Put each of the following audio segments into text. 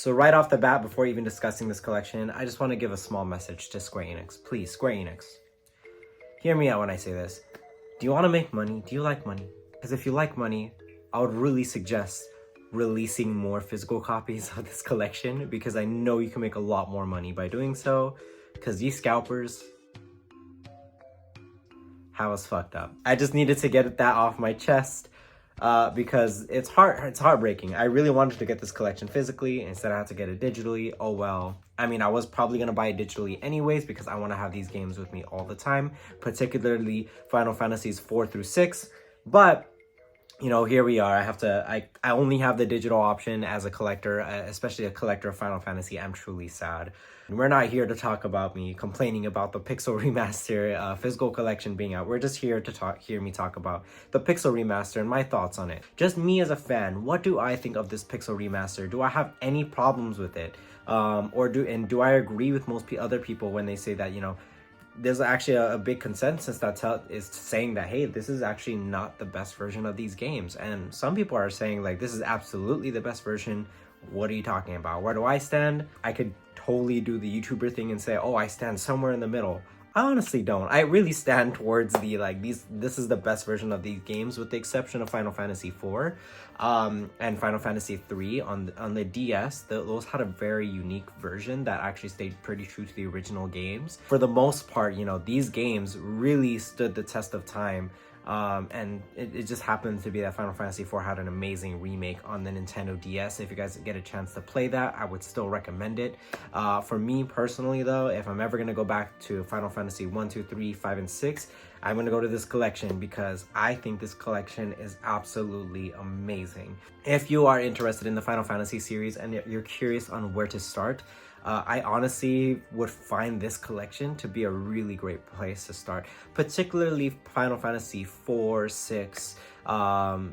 So right off the bat, before even discussing this collection, I just want to give a small message to Square Enix. Please, Square Enix, hear me out when I say this. Do you want to make money? Do you like money? Because if you like money, I would really suggest releasing more physical copies of this collection, because I know you can make a lot more money by doing so, because these scalpers have us fucked up. I just needed to get that off my chest. Because it's heartbreaking. I really wanted to get this collection physically, instead I had to get it digitally. Oh well. I mean, I was probably gonna buy it digitally anyways, because I want to have these games with me all the time, particularly Final Fantasies 4 through 6. But you know, here we are. I only have the digital option as a collector, especially a collector of Final Fantasy. I'm truly sad. And we're not here to talk about me complaining about the Pixel Remaster physical collection being out. We're just here to hear me talk about the Pixel Remaster and my thoughts on it. Just me as a fan, what do I think of this Pixel Remaster? Do I have any problems with it? Do I agree with most other people when they say that, you know, there's actually a big consensus that is saying that, hey, this is actually not the best version of these games. And some people are saying, like, this is absolutely the best version. What are you talking about? Where do I stand? I could totally do the YouTuber thing and say, oh, I stand somewhere in the middle. I honestly don't. I really stand towards the, like, this is the best version of these games, with the exception of Final Fantasy 4 and Final Fantasy 3 on the DS. Those had a very unique version that actually stayed pretty true to the original games. For the most part, you know, these games really stood the test of time. And it just happened to be that Final Fantasy 4 had an amazing remake on the Nintendo DS. If you guys get a chance to play that, I would still recommend it. For me personally though, if I'm ever going to go back to Final Fantasy 1, 2, 3, 5, and 6, I'm going to go to this collection, because I think this collection is absolutely amazing. If you are interested in the Final Fantasy series and you're curious on where to start, I honestly would find this collection to be a really great place to start, particularly Final Fantasy 4, 6,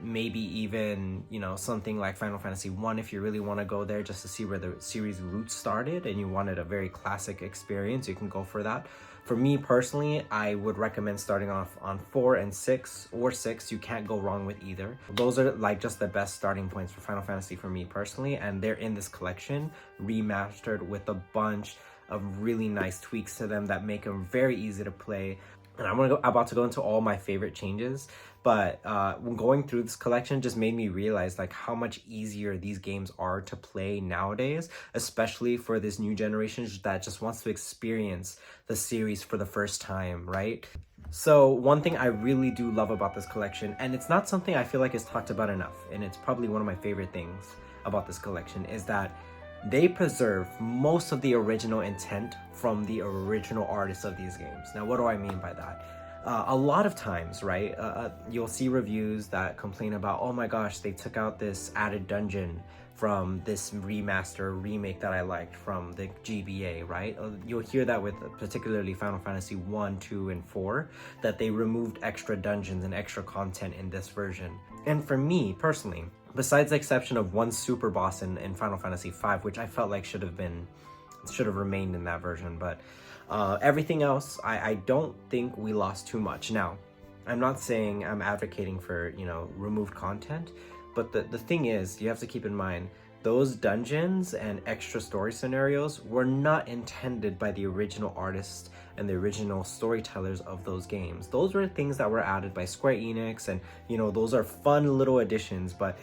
maybe even, you know, something like Final Fantasy 1 if you really want to go there just to see where the series roots started and you wanted a very classic experience, you can go for that. For me personally, I would recommend starting off on 4 and 6, or 6. You can't go wrong with either. Those are like just the best starting points for Final Fantasy for me personally, and they're in this collection, remastered with a bunch of really nice tweaks to them that make them very easy to play. And I'm about to go into all my favorite changes, but when going through this collection just made me realize like how much easier these games are to play nowadays, especially for this new generation that just wants to experience the series for the first time, right? So one thing I really do love about this collection, and it's not something I feel like is talked about enough, and it's probably one of my favorite things about this collection, is that they preserve most of the original intent from the original artists of these games. Now, what do I mean by that? A lot of times, right, you'll see reviews that complain about, oh my gosh, they took out this added dungeon from this remaster remake that I liked from the GBA, right? You'll hear that with particularly Final Fantasy 1, 2, and 4, that they removed extra dungeons and extra content in this version. And for me, personally, besides the exception of one super boss in Final Fantasy V, which I felt like should have remained in that version, but everything else, I don't think we lost too much. Now, I'm not saying I'm advocating for, you know, removed content, but the thing is, you have to keep in mind, those dungeons and extra story scenarios were not intended by the original artists and the original storytellers of those games. Those were things that were added by Square Enix, and, you know, those are fun little additions, but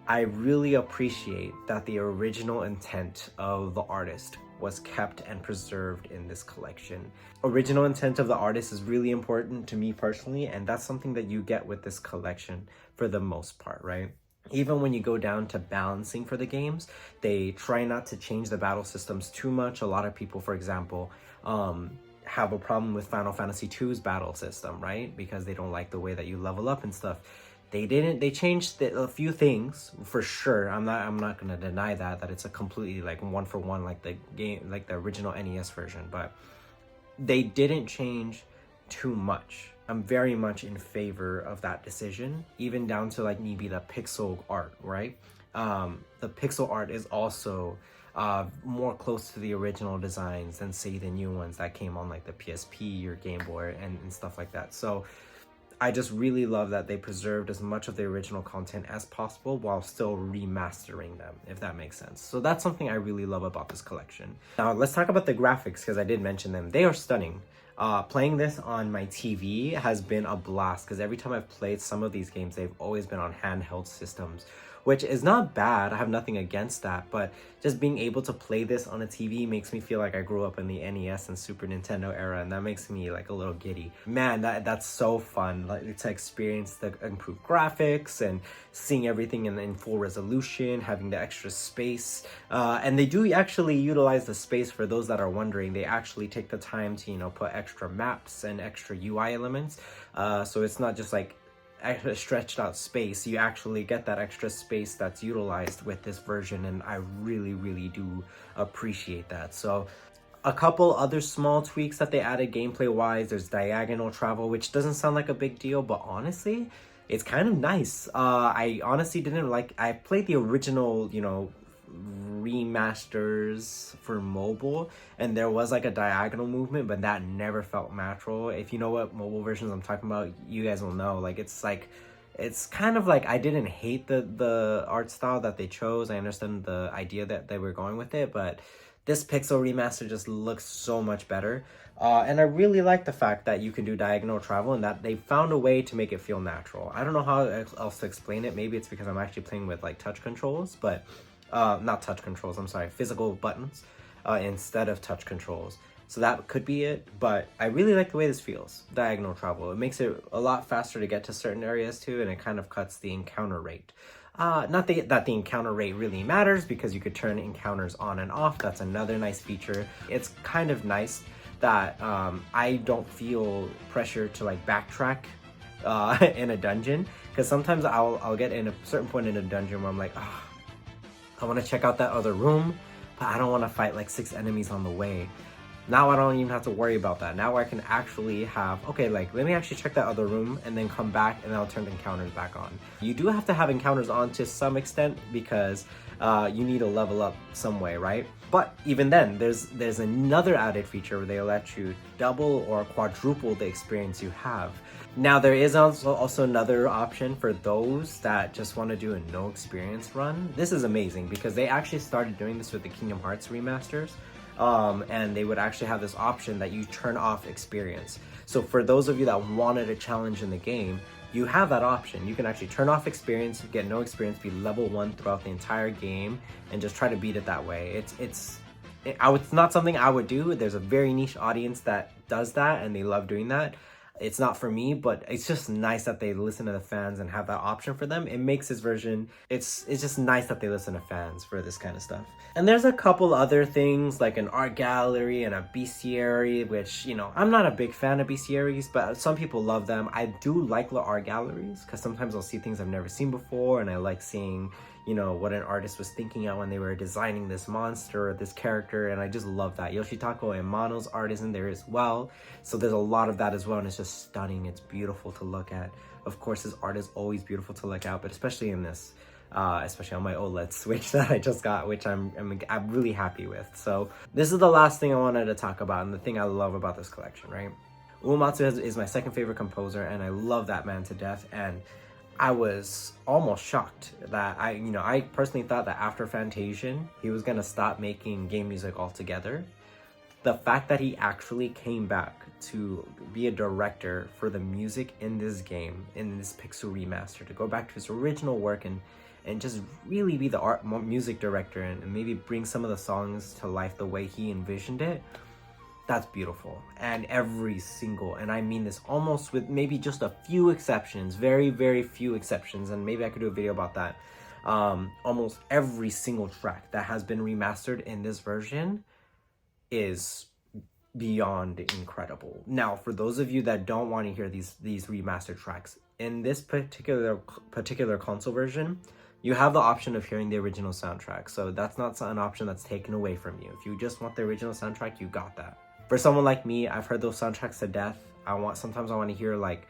I really appreciate that the original intent of the artist was kept and preserved in this collection. Original intent of the artist is really important to me personally, and that's something that you get with this collection for the most part, right? Even when you go down to balancing for the games, they try not to change the battle systems too much. A lot of people, for example, have a problem with Final Fantasy II's battle system, right? Because they don't like the way that you level up and stuff. They changed a few things for sure. I'm not gonna deny that it's a completely like one for one like the game, like the original NES version, but they didn't change too much. I'm very much in favor of that decision, even down to like maybe the pixel art, right? The pixel art is also more close to the original designs than say the new ones that came on like the PSP or Game Boy and stuff like that. So I just really love that they preserved as much of the original content as possible while still remastering them, if that makes sense. So that's something I really love about this collection. Now let's talk about the graphics, because I did mention them. They are stunning. Playing this on my TV has been a blast, because every time I've played some of these games, they've always been on handheld systems, which is not bad. I have nothing against that, but just being able to play this on a TV makes me feel like I grew up in the NES and Super Nintendo era, and that makes me like a little giddy. Man, that's so fun, like to experience the improved graphics and seeing everything in full resolution, having the extra space. And they do actually utilize the space. For those that are wondering, they actually take the time to, you know, put extra maps and extra UI elements. So it's not just like extra stretched out space. You actually get that extra space that's utilized with this version, and I really do appreciate that. So a couple other small tweaks that they added gameplay wise, there's diagonal travel, which doesn't sound like a big deal, but honestly it's kind of nice. I honestly didn't like, I played the original, you know, remasters for mobile, and there was like a diagonal movement, but that never felt natural. If you know what mobile versions I'm talking about, you guys will know. Like, it's kind of like, I didn't hate the art style that they chose. I understand the idea that they were going with it, but this pixel remaster just looks so much better. And I really like the fact that you can do diagonal travel, and that they found a way to make it feel natural. I don't know how else to explain it. Maybe it's because I'm actually playing with like touch controls, but not touch controls, I'm sorry, physical buttons instead of touch controls. So that could be it, but I really like the way this feels, diagonal travel. It makes it a lot faster to get to certain areas too, and it kind of cuts the encounter rate. Not that the encounter rate really matters, because you could turn encounters on and off. That's another nice feature. It's kind of nice that I don't feel pressure to like backtrack in a dungeon, because sometimes I'll get in a certain point in a dungeon where I'm like, oh, I want to check out that other room, but I don't want to fight like 6 enemies on the way. Now I don't even have to worry about that. Now I can actually have, okay, like let me actually check that other room and then come back, and I'll turn the encounters back on. You do have to have encounters on to some extent, because you need to level up some way, right? But even then, there's another added feature where they let you double or quadruple the experience you have. Now there is also another option for those that just want to do a no experience run. This is amazing, because they actually started doing this with the Kingdom Hearts remasters. And they would actually have this option that you turn off experience. So for those of you that wanted a challenge in the game, you have that option. You can actually turn off experience, get no experience, be level 1 throughout the entire game, and just try to beat it that way. It's not something I would do. There's a very niche audience that does that, and they love doing that. It's not for me, but it's just nice that they listen to the fans and have that option for them. It makes this version, it's just nice that they listen to fans for this kind of stuff. And there's a couple other things like an art gallery and a bestiary, which, you know, I'm not a big fan of bestiaries, but some people love them. I do like the art galleries, because sometimes I'll see things I've never seen before, and I like seeing, you know, what an artist was thinking of when they were designing this monster or this character, and I just love that. Yoshitaka and Mano's art is in there as well, so there's a lot of that as well, and it's just stunning. It's beautiful to look at. Of course, his art is always beautiful to look at, but especially in this, especially on my OLED Switch that I just got, which I'm really happy with. So this is the last thing I wanted to talk about, and the thing I love about this collection, right? Uematsu is my second favorite composer, and I love that man to death, and I was almost shocked that I personally thought that after Fantasian, he was gonna stop making game music altogether. The fact that he actually came back to be a director for the music in this game, in this Pixel remaster, to go back to his original work and just really be the music director, and maybe bring some of the songs to life the way he envisioned it, that's beautiful. And every single, and I mean this almost with maybe just a few exceptions, very few exceptions, and maybe I could do a video about that, almost every single track that has been remastered in this version is beyond incredible. Now, for those of you that don't want to hear these remastered tracks, in this particular console version, you have the option of hearing the original soundtrack. So that's not an option that's taken away from you. If you just want the original soundtrack, you got that. For someone like me, I've heard those soundtracks to death. Sometimes I want to hear like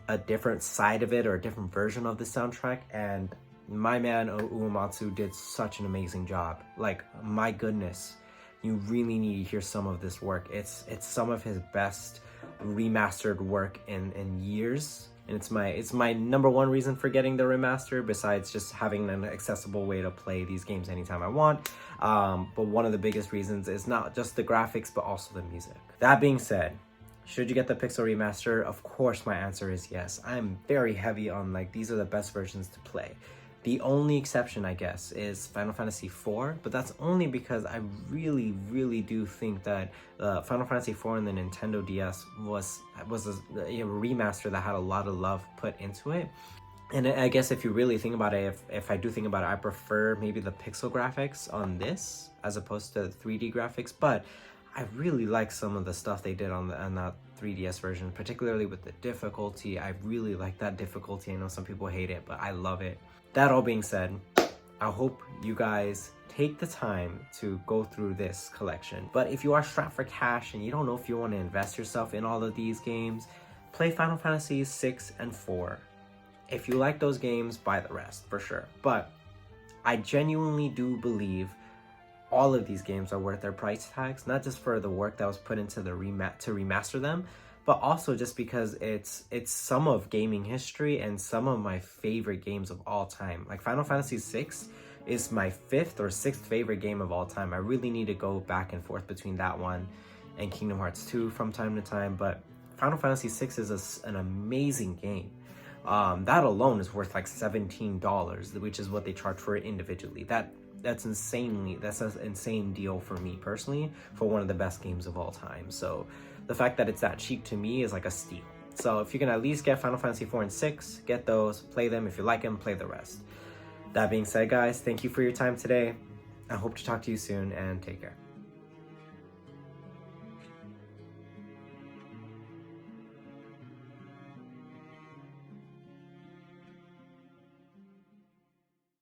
a different side of it or a different version of the soundtrack, and my man Uematsu did such an amazing job. Like, my goodness, you really need to hear some of this work. It's some of his best remastered work in years. and it's my number one reason for getting the remaster, besides just having an accessible way to play these games anytime I want. But one of the biggest reasons is not just the graphics, but also the music. That being said, should you get the Pixel Remaster? Of course my answer is yes. I'm very heavy on like, these are the best versions to play. The only exception, I guess, is Final Fantasy IV, but that's only because I really do think that Final Fantasy IV and the Nintendo DS was a remaster that had a lot of love put into it. And I guess if you really think about it, if I do think about it, I prefer maybe the pixel graphics on this as opposed to the 3D graphics, but I really like some of the stuff they did on that 3DS version, particularly with the difficulty. I really like that difficulty. I know some people hate it, but I love it. That all being said, I hope you guys take the time to go through this collection. But if you are strapped for cash and you don't know if you want to invest yourself in all of these games, play Final Fantasy 6 and 4. If you like those games, buy the rest, for sure. But I genuinely do believe all of these games are worth their price tags, not just for the work that was put into the remaster them, but also just because it's some of gaming history and some of my favorite games of all time. Like Final Fantasy VI is my 5th or 6th favorite game of all time. I really need to go back and forth between that one and Kingdom Hearts 2 from time to time, but Final Fantasy VI is an amazing game. That alone is worth like $17, which is what they charge for it individually. That's an insane deal for me personally, for one of the best games of all time. So the fact that it's that cheap to me is like a steal. So if you can at least get Final Fantasy 4 and 6, get those, play them. If you like them, play the rest. That being said, guys, thank you for your time today. I hope to talk to you soon, and take care.